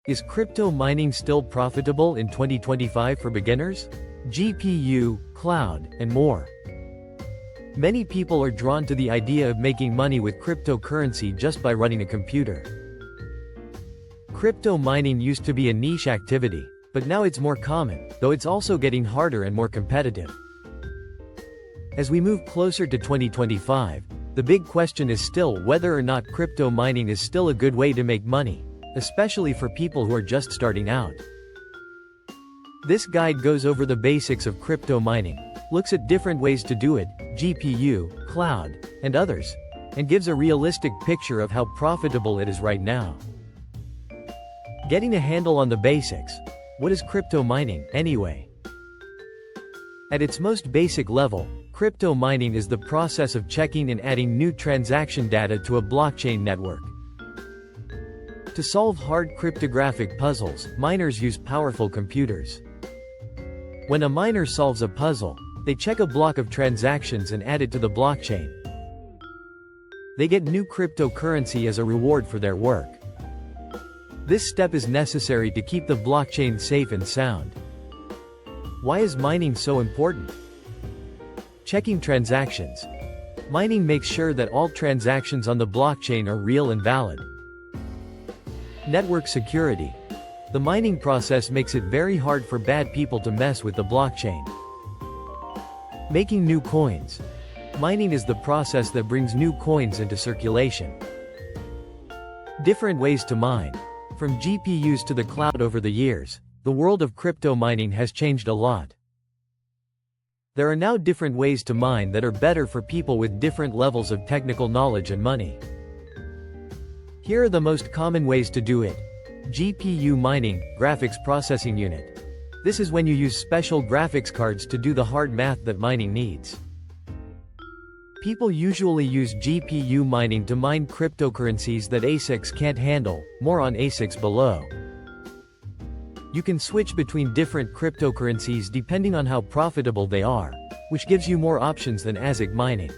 Is crypto mining still profitable in 2025 for beginners? GPU, cloud, and more. Many people are drawn to the idea of making money with cryptocurrency just by running a computer. Crypto mining used to be a niche activity, but now it's more common, though it's also getting harder and more competitive. As we move closer to 2025, the big question is still whether or not crypto mining is still a good way to make money, especially for people who are just starting out. This guide goes over the basics of crypto mining, looks at different ways to do it, GPU, cloud, and others, and gives a realistic picture of how profitable it is right now. Getting a handle on the basics. What is crypto mining, anyway? At its most basic level, crypto mining is the process of checking and adding new transaction data to a blockchain network. To solve hard cryptographic puzzles, miners use powerful computers. When a miner solves a puzzle, they check a block of transactions and add it to the blockchain. They get new cryptocurrency as a reward for their work. This step is necessary to keep the blockchain safe and sound. Why is mining so important? Checking transactions. Mining makes sure that all transactions on the blockchain are real and valid. Network security. The mining process makes it very hard for bad people to mess with the blockchain. Making new coins. Mining is the process that brings new coins into circulation. Different ways to mine. From GPUs to the cloud over the years, the world of crypto mining has changed a lot. There are now different ways to mine that are better for people with different levels of technical knowledge and money. Here are the most common ways to do it. GPU mining, graphics processing unit. This is when you use special graphics cards to do the hard math that mining needs. People usually use GPU mining to mine cryptocurrencies that ASICs can't handle, more on ASICs below. You can switch between different cryptocurrencies depending on how profitable they are, which gives you more options than ASIC mining.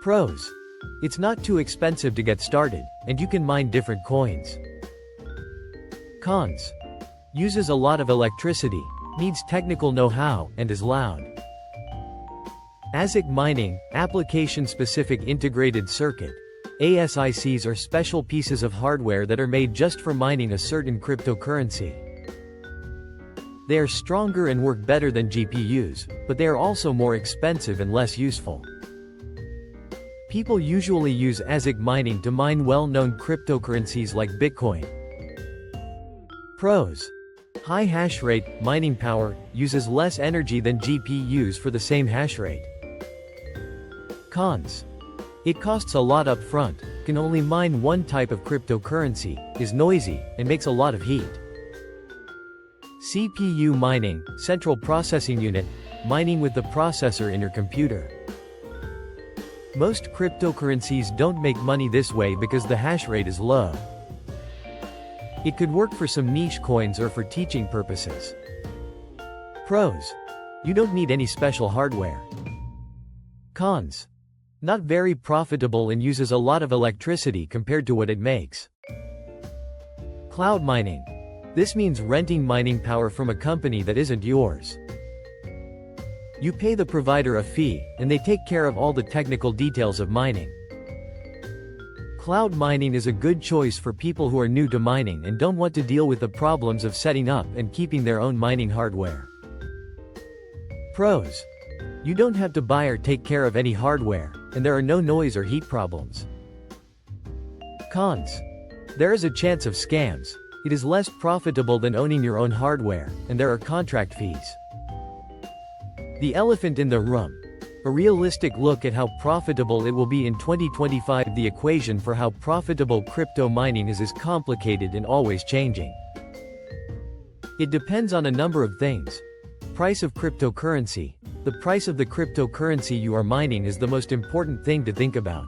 Pros. It's not too expensive to get started, and you can mine different coins. Cons. Uses a lot of electricity, needs technical know-how, and is loud. ASIC mining, application-specific integrated circuit. ASICs are special pieces of hardware that are made just for mining a certain cryptocurrency. They are stronger and work better than GPUs, but they are also more expensive and less useful. People usually use ASIC mining to mine well-known cryptocurrencies like Bitcoin. Pros. High hash rate, mining power, uses less energy than GPUs for the same hash rate. Cons. It costs a lot up front, can only mine one type of cryptocurrency, is noisy, and makes a lot of heat. CPU mining, central processing unit, mining with the processor in your computer. Most cryptocurrencies don't make money this way because the hash rate is low. It could work for some niche coins or for teaching purposes. Pros. You don't need any special hardware. Cons. Not very profitable and uses a lot of electricity compared to what it makes. Cloud mining. This means renting mining power from a company that isn't yours. You pay the provider a fee, and they take care of all the technical details of mining. Cloud mining is a good choice for people who are new to mining and don't want to deal with the problems of setting up and keeping their own mining hardware. Pros. You don't have to buy or take care of any hardware, and there are no noise or heat problems. Cons. There is a chance of scams. It is less profitable than owning your own hardware, and there are contract fees. The elephant in the room. A realistic look at how profitable it will be in 2025. The equation for how profitable crypto mining is complicated and always changing. It depends on a number of things. Price of cryptocurrency. The price of the cryptocurrency you are mining is the most important thing to think about.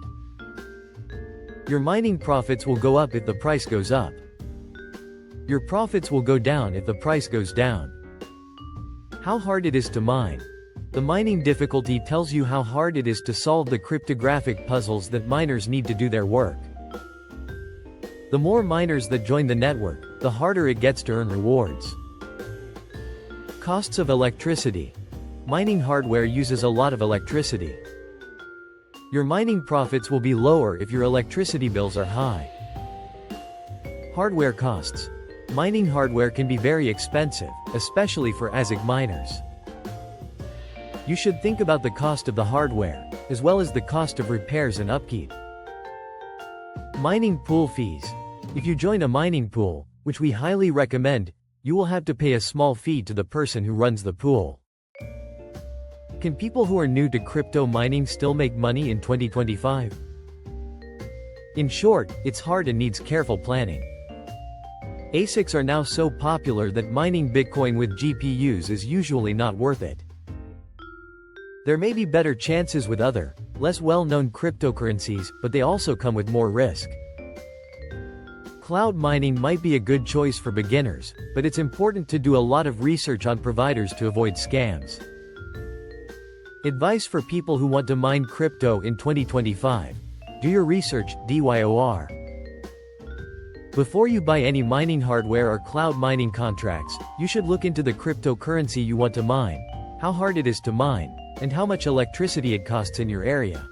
Your mining profits will go up if the price goes up. Your profits will go down if the price goes down. How hard it is to mine. The mining difficulty tells you how hard it is to solve the cryptographic puzzles that miners need to do their work. The more miners that join the network, the harder it gets to earn rewards. Costs of electricity. Mining hardware uses a lot of electricity. Your mining profits will be lower if your electricity bills are high. Hardware costs. Mining hardware can be very expensive, especially for ASIC miners. You should think about the cost of the hardware, as well as the cost of repairs and upkeep. Mining pool fees. If you join a mining pool, which we highly recommend, you will have to pay a small fee to the person who runs the pool. Can people who are new to crypto mining still make money in 2025? In short, it's hard and needs careful planning. ASICs are now so popular that mining Bitcoin with GPUs is usually not worth it. There may be better chances with other, less well-known cryptocurrencies, but they also come with more risk. Cloud mining might be a good choice for beginners, but it's important to do a lot of research on providers to avoid scams. Advice for people who want to mine crypto in 2025. Do your research, DYOR. Before you buy any mining hardware or cloud mining contracts, you should look into the cryptocurrency you want to mine, how hard it is to mine, and how much electricity it costs in your area.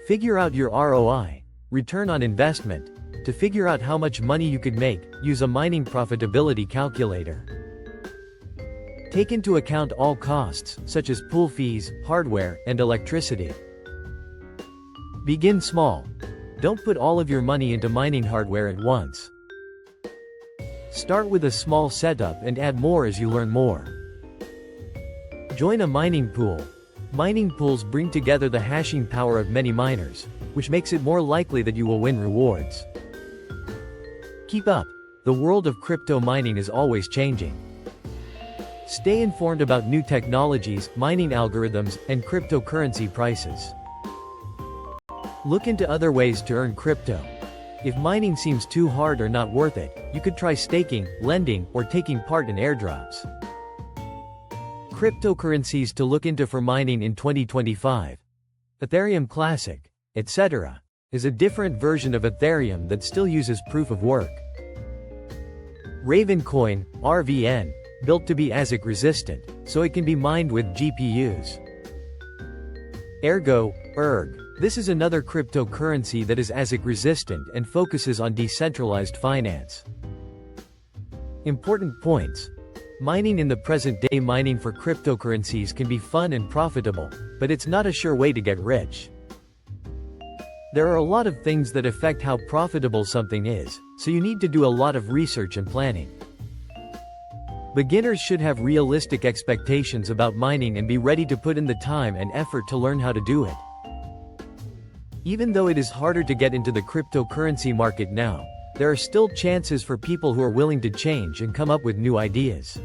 Figure out your ROI, return on investment. To figure out how much money you could make, use a mining profitability calculator. Take into account all costs, such as pool fees, hardware, and electricity. Begin small. Don't put all of your money into mining hardware at once. Start with a small setup and add more as you learn more. Join a mining pool. Mining pools bring together the hashing power of many miners, which makes it more likely that you will win rewards. Keep up. The world of crypto mining is always changing. Stay informed about new technologies, mining algorithms, and cryptocurrency prices. Look into other ways to earn crypto. If mining seems too hard or not worth it, you could try staking, lending, or taking part in airdrops. Cryptocurrencies to look into for mining in 2025. Ethereum Classic, etc., is a different version of Ethereum that still uses proof of work. Ravencoin, RVN, built to be ASIC resistant, so it can be mined with GPUs. Ergo, ERG. This is another cryptocurrency that is ASIC resistant and focuses on decentralized finance. Important points. Mining in the present day. Mining for cryptocurrencies can be fun and profitable, but it's not a sure way to get rich. There are a lot of things that affect how profitable something is, so you need to do a lot of research and planning. Beginners should have realistic expectations about mining and be ready to put in the time and effort to learn how to do it. Even though it is harder to get into the cryptocurrency market now, there are still chances for people who are willing to change and come up with new ideas.